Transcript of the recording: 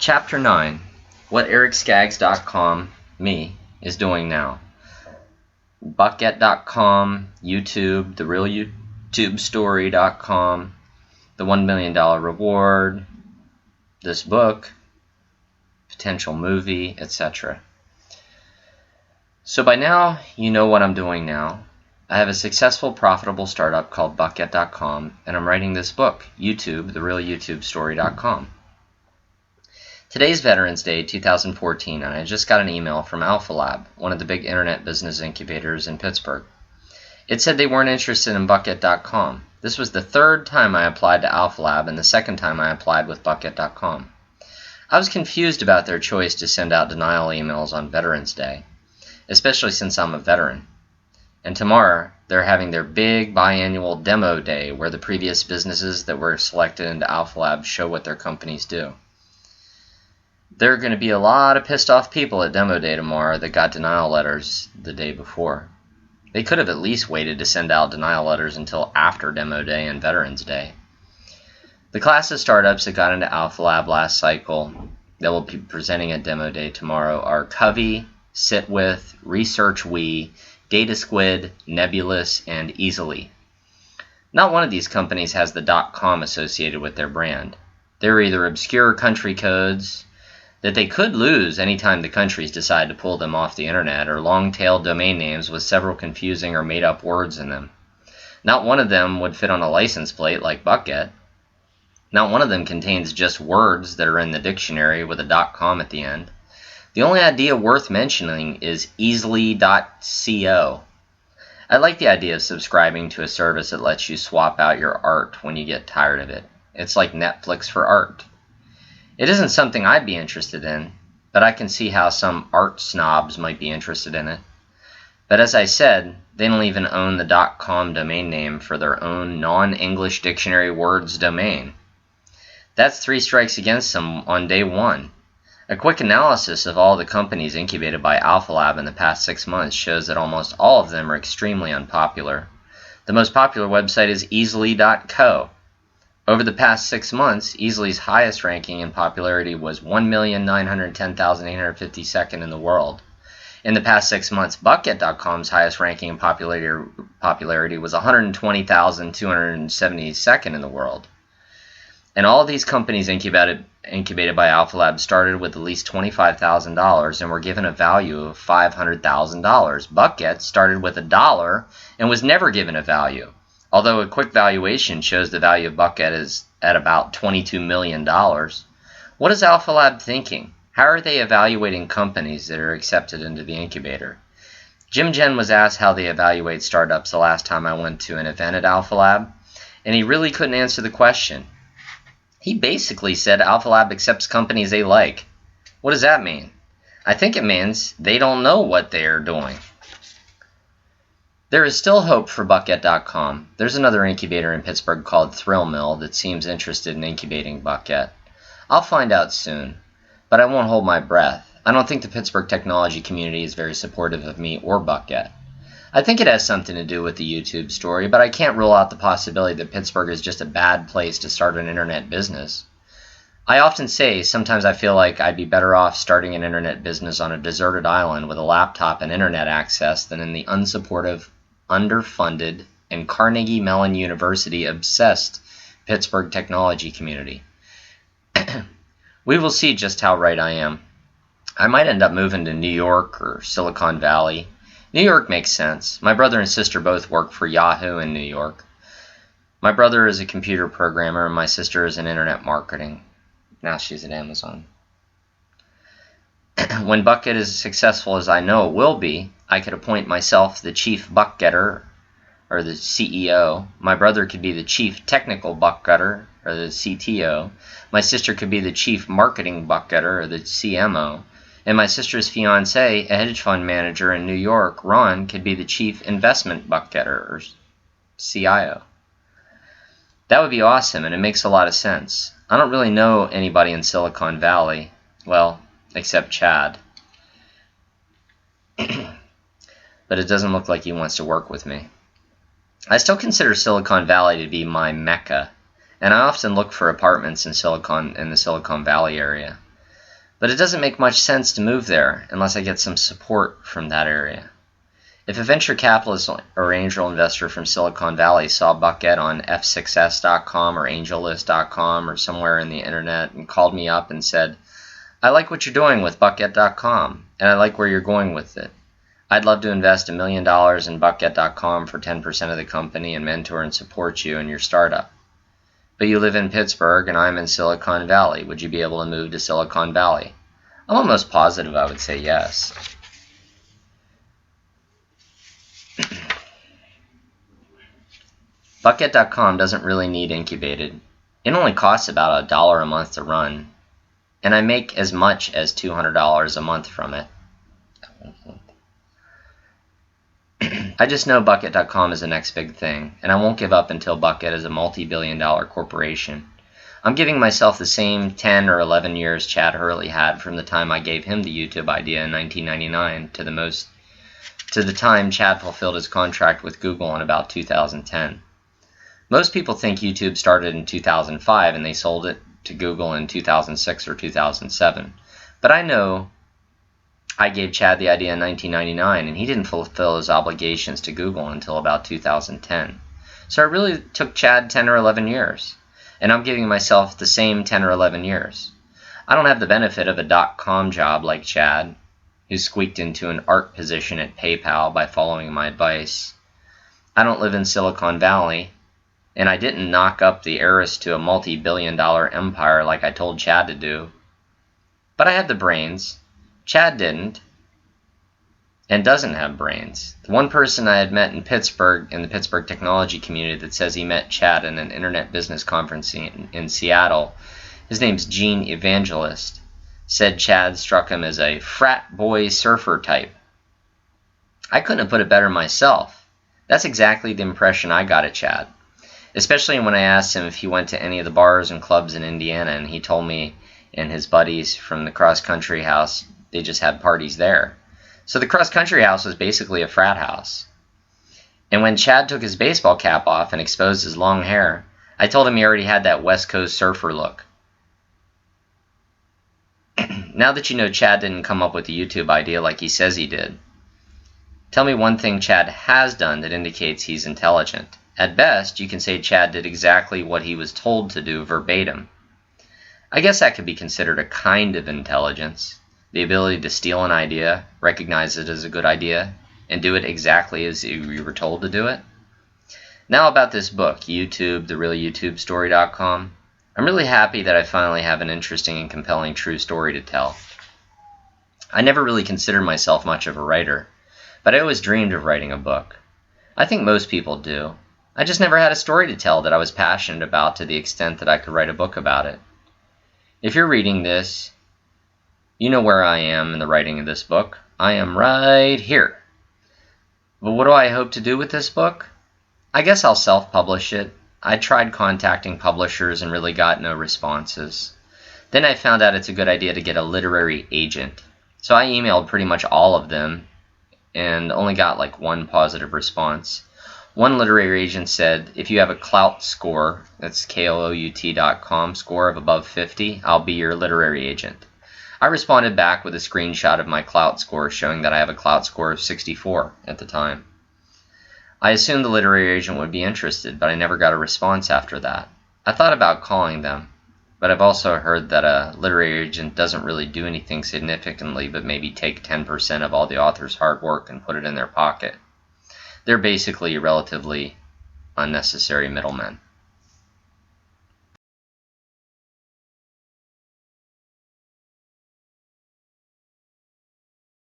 Chapter 9. What EricSkaggs.com, me, is doing now. Buckget.com, YouTube, TheRealYouTubeStory.com, the $1 million reward, this book, potential movie, etc. So by now, you know what I'm doing now. I have a successful, profitable startup called Buckget.com, and I'm writing this book, YouTube, TheRealYouTubeStory.com. Today's Veterans Day 2014, and I just got an email from Alpha Lab, one of the big internet business incubators in Pittsburgh. It said they weren't interested in Buckget.com. This was the third time I applied to Alpha Lab and the second time I applied with Buckget.com. I was confused about their choice to send out denial emails on Veterans Day, especially since I'm a veteran. And tomorrow, they're having their big biannual demo day where the previous businesses that were selected into Alpha Lab show what their companies do. There are going to be a lot of pissed off people at demo day tomorrow that got denial letters the day before. They could have at least waited to send out denial letters until after demo day and Veterans Day. The class of startups that got into Alpha Lab last cycle that will be presenting at demo day tomorrow are Covey, SitWith, ResearchWe, Data Squid, Nebulous, and Easily. Not one of these companies has the .com associated with their brand. They're either obscure country codes that they could lose anytime the countries decide to pull them off the internet, or long-tailed domain names with several confusing or made-up words in them. Not one of them would fit on a license plate like Buckget. Not one of them contains just words that are in the dictionary with a .com at the end. The only idea worth mentioning is easily.co. I like the idea of subscribing to a service that lets you swap out your art when you get tired of it. It's like Netflix for art. It isn't something I'd be interested in, but I can see how some art snobs might be interested in it. But as I said, they don't even own the .com domain name for their own non-English dictionary words domain. That's 3 strikes against them on day one. A quick analysis of all the companies incubated by Alpha Lab in the past 6 months shows that almost all of them are extremely unpopular. The most popular website is easily.co. Over the past 6 months, Easly's highest ranking in popularity was 1,910,852nd in the world. In the past 6 months, Buckget.com's highest ranking in popularity was 120,272nd in the world. And all of these companies incubated by Alpha Lab started with at least $25,000 and were given a value of $500,000. Buckget started with $1 and was never given a value. Although a quick valuation shows the value of Buckget is at about $22 million. What is Alpha Lab thinking? How are they evaluating companies that are accepted into the incubator? Jim Jen was asked how they evaluate startups the last time I went to an event at Alpha Lab, and he really couldn't answer the question. He basically said Alpha Lab accepts companies they like. What does that mean? I think it means they don't know what they are doing. There is still hope for Buckget.com. There's another incubator in Pittsburgh called Thrill Mill that seems interested in incubating Buckget. I'll find out soon, but I won't hold my breath. I don't think the Pittsburgh technology community is very supportive of me or Buckget. I think it has something to do with the YouTube story, but I can't rule out the possibility that Pittsburgh is just a bad place to start an internet business. I often say sometimes I feel like I'd be better off starting an internet business on a deserted island with a laptop and internet access than in the unsupportive, underfunded, and Carnegie Mellon University obsessed Pittsburgh technology community. We will see just how right I am. I might end up moving to New York or Silicon Valley. New York makes sense. My brother and sister both work for Yahoo in New York. My brother is a computer programmer and my sister is in internet marketing. Now she's at Amazon. When Buckget is as successful as I know it will be, I could appoint myself the chief buckgetter, or the CEO. My brother could be the chief technical buckgetter, or the CTO. My sister could be the chief marketing buckgetter, or the CMO. And my sister's fiancé, a hedge fund manager in New York, Ron, could be the chief investment buckgetter, or CIO. That would be awesome, and it makes a lot of sense. I don't really know anybody in Silicon Valley. Well, except Chad. But it doesn't look like he wants to work with me. I still consider Silicon Valley to be my mecca, and I often look for apartments in the Silicon Valley area. But it doesn't make much sense to move there unless I get some support from that area. If a venture capitalist or angel investor from Silicon Valley saw Bucket on f6s.com or angellist.com or somewhere in the internet and called me up and said, "I like what you're doing with Bucket.com, and I like where you're going with it. I'd love to invest $1 million in Bucket.com for 10% of the company and mentor and support you in your startup. But you live in Pittsburgh and I'm in Silicon Valley. Would you be able to move to Silicon Valley?" I'm almost positive I would say yes. Bucket.com doesn't really need incubated. It only costs about $1 a month to run, and I make as much as $200 a month from it. I just know Bucket.com is the next big thing, and I won't give up until Bucket is a multi-billion-dollar corporation. I'm giving myself the same 10 or 11 years Chad Hurley had from the time I gave him the YouTube idea in 1999 to the time Chad fulfilled his contract with Google in about 2010. Most people think YouTube started in 2005 and they sold it to Google in 2006 or 2007. But I know I gave Chad the idea in 1999 and he didn't fulfill his obligations to Google until about 2010. So it really took Chad 10 or 11 years. And I'm giving myself the same 10 or 11 years. I don't have the benefit of a .com job like Chad, who squeaked into an art position at PayPal by following my advice. I don't live in Silicon Valley, and I didn't knock up the heiress to a multi-billion-dollar empire like I told Chad to do. But I had the brains. Chad didn't, and doesn't have brains. The one person I had met in Pittsburgh, in the Pittsburgh technology community, that says he met Chad in an internet business conference in Seattle, his name's Gene Evangelist, said Chad struck him as a frat boy surfer type. I couldn't have put it better myself. That's exactly the impression I got of Chad, especially when I asked him if he went to any of the bars and clubs in Indiana, and he told me and his buddies from the cross-country house, they just had parties there. So the cross-country house was basically a frat house. And when Chad took his baseball cap off and exposed his long hair, I told him he already had that West Coast surfer look. Now that you know Chad didn't come up with the YouTube idea like he says he did, tell me one thing Chad has done that indicates he's intelligent. At best, you can say Chad did exactly what he was told to do verbatim. I guess that could be considered a kind of intelligence. The ability to steal an idea, recognize it as a good idea, and do it exactly as you were told to do it. Now about this book, YouTube, TheRealYouTubeStory.com. I'm really happy that I finally have an interesting and compelling true story to tell. I never really considered myself much of a writer, but I always dreamed of writing a book. I think most people do. I just never had a story to tell that I was passionate about to the extent that I could write a book about it. If you're reading this, you know where I am in the writing of this book. I am right here. But what do I hope to do with this book? I guess I'll self-publish it. I tried contacting publishers and really got no responses. Then I found out it's a good idea to get a literary agent. So I emailed pretty much all of them and only got like one positive response. One literary agent said, if you have a clout score, that's KLOUT.com, score of above 50, I'll be your literary agent. I responded back with a screenshot of my clout score showing that I have a clout score of 64 at the time. I assumed the literary agent would be interested, but I never got a response after that. I thought about calling them, but I've also heard that a literary agent doesn't really do anything significantly but maybe take 10% of all the author's hard work and put it in their pocket. They're basically relatively unnecessary middlemen.